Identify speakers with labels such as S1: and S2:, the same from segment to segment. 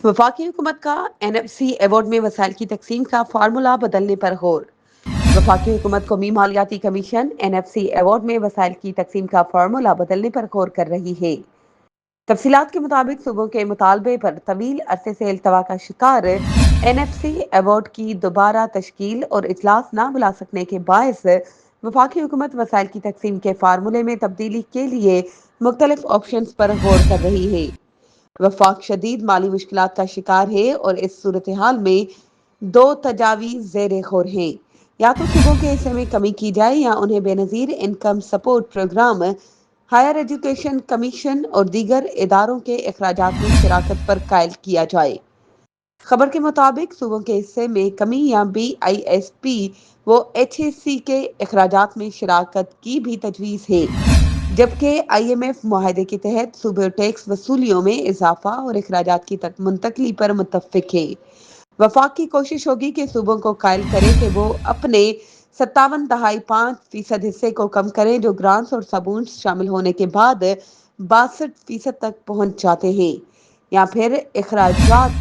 S1: वफाकी हुकूमत का NFC एवॉर्ड में वसाइल की तकसीम का फार्मूला बदलने पर गौर। वफाकी हुकूमत कौमी मालियाती कमीशन NFC एवॉर्ड में वसाइल की तकसीम का फार्मूला बदलने पर गौर कर रही है। तफसीलात के मुताबिक सूबों के मुतालबे पर तवील अरसे से इल्तवा का शिकार NFC एवॉर्ड की दोबारा तश्कील और इजलास ना बुला सकने के बायस वफाकी हुकूमत वसाइल की तकसीम के फार्मूले में तब्दीली के लिए मुख्तलिफ ऑप्शन पर गौर कर रही है। वफाक शदीद माली मुश्किलात का शिकार है और इस सूरत हाल में दो तजावीज़ ज़ेर गौर हैं। या तो सूबों के हिस्से में कमी की जाए या उन्हें Benazir income support programme, higher education commission और दीगर इदारों के अखराजात में शिराकत पर कायल किया जाए। खबर के मुताबिक सूबों के हिस्से में कमी या BISP व HAC के अखराजात में शिराकत की भी तजवीज़ है, जबकि IMF मुआहदे के तहत सूबे टैक्स वसूलियों में इजाफा और अखराजात की मुंतकली पर मुत्तफिक है। वफाक की कोशिश होगी कि सूबों को कायल करे कि वो अपने 57.5% हिस्से को कम करें, जो ग्रांट्स और सबून्स शामिल होने के बाद 62% तक पहुंच जाते हैं, या फिर अखराजात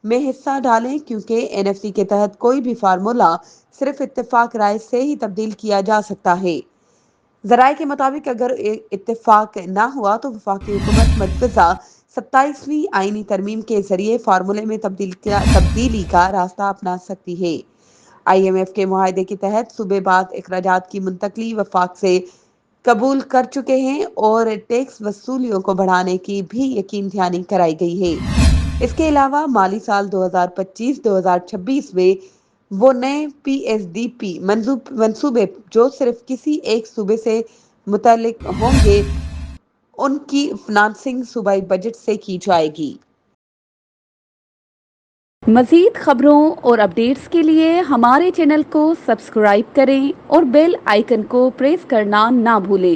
S1: में हिस्सा डालें, क्योंकि NFC के तहत कोई भी फार्मूला सिर्फ इत्तेफाक राय से ही तब्दील किया जा सकता है। ज़राए के मुताबिक अगर इत्तेफाक ना हुआ तो वफाकी हुकूमत मजबूजा 27वीं आईनी तरमीम के जरिए फार्मूले में तब्दीली का रास्ता अपना सकती है। IMF के मुआहदे के तहत सूबे बाद अखराजात की मुंतकली वफाक से कबूल कर चुके हैं और टैक्स वसूलियों को बढ़ाने की भी यकीन दहानी कराई गई है। इसके अलावा माली साल 2025-2026 में वो नए PSDP मंसूबे जो सिर्फ किसी एक सूबे से मुतालिक होंगे, उनकी फाइनेंसिंग सूबाई बजट से की जाएगी।
S2: मज़ीद खबरों और अपडेट्स के लिए हमारे चैनल को सब्सक्राइब करें और बेल आइकन को प्रेस करना ना भूलें।